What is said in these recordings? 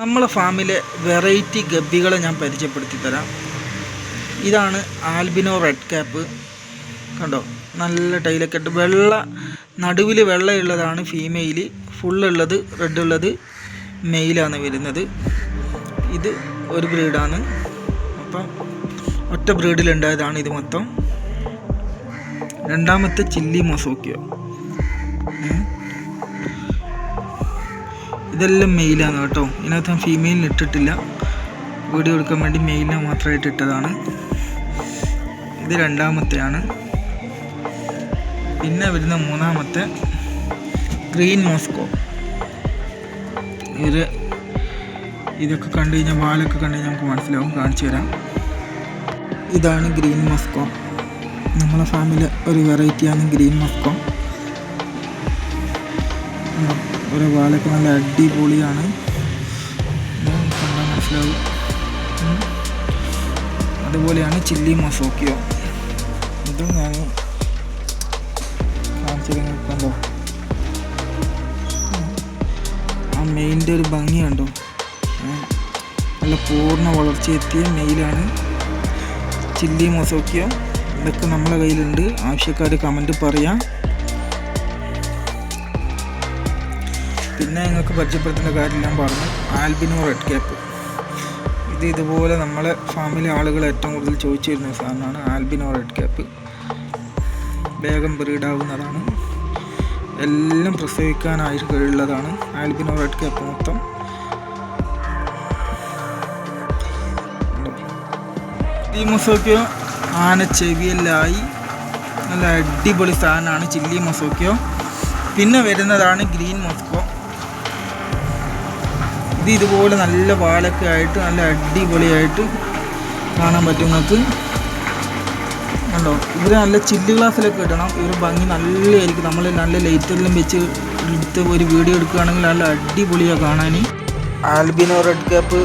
നമ്മളെ ഫാമിലെ വെറൈറ്റി ഗപ്പികളെ ഞാൻ പരിചയപ്പെടുത്തി തരാം. ഇതാണ് ആൽബിനോ റെഡ് ക്യാപ്പ്. കണ്ടോ, നല്ല ടൈലൊക്കെ ഇട്ട് വെള്ള, നടുവിൽ വെള്ളയുള്ളതാണ് ഫീമെയിൽ, ഫുള്ളുള്ളത് റെഡ് ഉള്ളത് മെയിലാണ് വരുന്നത്. ഇത് ഒരു ബ്രീഡാണ്, അപ്പം ഒറ്റ ബ്രീഡിലുണ്ടായതാണ് ഇത് മൊത്തം. രണ്ടാമത്തെ ചില്ലി മൊസോക്കിയോ, ഇതെല്ലാം മെയിലാണ് കേട്ടോ. ഇതിനകത്ത് ഞാൻ ഫീമെയിലിന് ഇട്ടിട്ടില്ല, വീഡിയോ എടുക്കാൻ വേണ്ടി മെയിലിനെ മാത്രമായിട്ട് ഇട്ടതാണ്. ഇത് രണ്ടാമത്തെയാണ്. പിന്നെ വരുന്ന മൂന്നാമത്തെ ഗ്രീൻ മോസ്കോ. ഇതൊക്കെ കണ്ടു കഴിഞ്ഞാൽ, വാലൊക്കെ കണ്ടു കഴിഞ്ഞാൽ നമുക്ക് മനസ്സിലാവും, കാണിച്ചു തരാം. ഇതാണ് ഗ്രീൻ മോസ്കോ. നമ്മളെ ഫാമിലെ ഒരു വെറൈറ്റിയാണ് ഗ്രീൻ മോസ്കോ. ഒരു വാലൊക്കെ നല്ല അടിപൊളിയാണ്, കണ്ടാൽ മനസ്സിലാവും. അതുപോലെയാണ് ചില്ലി മൊസോക്കിയോ. ഇതും ഞാൻ കാണിച്ചത് കണ്ടോ, ആ മെയിലിൻ്റെ ഒരു ഭംഗി കണ്ടോ. നല്ല പൂർണ്ണ വളർച്ചയെത്തിയ മെയിലാണ് ചില്ലി മൊസോക്കിയോ. ഇതൊക്കെ നമ്മളെ കയ്യിലുണ്ട്, ആവശ്യക്കാർ കമൻറ്റ് പറയാം. പിന്നെ നിങ്ങൾക്ക് പരിചയപ്പെടുത്തേണ്ട കാര്യം ഞാൻ പറഞ്ഞു, ആൽബിനോ റെഡ് ക്യാപ്പ്. ഇതുപോലെ നമ്മളെ ഫാമിലെ ആളുകൾ ഏറ്റവും കൂടുതൽ ചോദിച്ചു വരുന്ന സാധനമാണ് ആൽബിനോ റെഡ് ക്യാപ്പ്. വേഗം ബ്രീഡാവുന്നതാണ്, എല്ലാം പ്രസവിക്കാനായിട്ട് കഴിയുള്ളതാണ് ആൽബിനോ റെഡ് ക്യാപ്പ് മൊത്തം. ചില്ലി മൊസോക്കിയോ ആന ചെവിയെല്ലായി നല്ല അടിപൊളി സാധനമാണ് ചില്ലി മൊസോക്കിയോ. പിന്നെ വരുന്നതാണ് ഗ്രീൻ മോസ്കോ. ഇതുപോലെ നല്ല വാലൊക്കെ ആയിട്ട് നല്ല അടിപൊളിയായിട്ട് കാണാൻ പറ്റും നിങ്ങൾക്ക്. കണ്ടോ, ഇവർ നല്ല ചില്ല് ഗ്ലാസ്സിലൊക്കെ ഇടണം. ഇവർ ഭംഗി നല്ലതായിരിക്കും. നമ്മൾ നല്ല ലൈറ്റെല്ലാം വെച്ച് എടുത്ത് ഒരു വീഡിയോ എടുക്കുകയാണെങ്കിൽ നല്ല അടിപൊളിയാണ് കാണാൻ. ആൽബിനോ റെഡ് ക്യാപ്പ്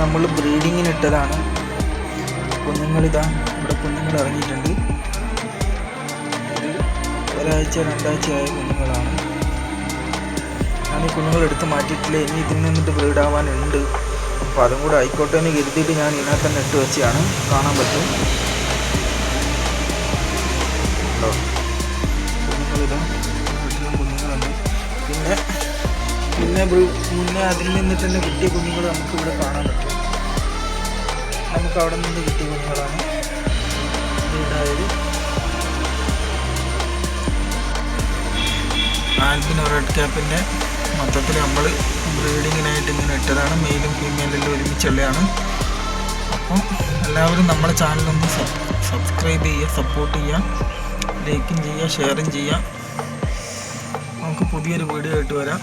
നമ്മൾ ബ്രീഡിങ്ങിന് ഇട്ടതാണ്. കുഞ്ഞുങ്ങളിതാ ഇവിടെ കുഞ്ഞുങ്ങൾ ഇറങ്ങിയിട്ടുണ്ട്. ഒരാഴ്ച 2 ആഴ്ചയായ കുഞ്ഞുങ്ങളാണ്. ഞാൻ ഈ കുഞ്ഞുങ്ങൾ എടുത്ത് മാറ്റിയിട്ടില്ല, ഇനി ഇതിൽ നിന്നിട്ട് ബ്രീഡാവാനുണ്ട്. അപ്പോൾ അതും കൂടെ ആയിക്കോട്ടെ എന്ന് കരുതിയിട്ട് ഞാൻ ഇതിനകത്ത് തന്നെ ഇട്ട് വെച്ചാണ്. കാണാൻ പറ്റും കേട്ടോ, കുഞ്ഞുങ്ങളിതാ കുഞ്ഞുങ്ങളുണ്ട്. പിന്നെ അതിൽ നിന്നിട്ട് തന്നെ കിട്ടിയ കുഞ്ഞുങ്ങൾ നമുക്ക് ഇവിടെ കാണാൻ പറ്റും. നമുക്ക് അവിടെ നിന്ന് കിട്ടിയ കുഞ്ഞുങ്ങളാണ് ബ്രീഡായത്. ആൽബിനോ റെഡ് ക്യാപ്പിൻ്റെ മൊത്തത്തിൽ നമ്മൾ ബ്രീഡിങ്ങിനായിട്ട് ഇങ്ങനെ ഇട്ടതാണ്. മെയിലും ഫീമെയിലെല്ലാം ഒരുമിച്ചുള്ളതാണ്. അപ്പം എല്ലാവരും നമ്മുടെ ചാനലൊന്ന് സബ്സ്ക്രൈബ് ചെയ്യുക, സപ്പോർട്ട് ചെയ്യുക, ലൈക്കും ചെയ്യുക, ഷെയറും ചെയ്യുക. നമുക്ക് പുതിയൊരു വീഡിയോ ആയിട്ട് വരാം.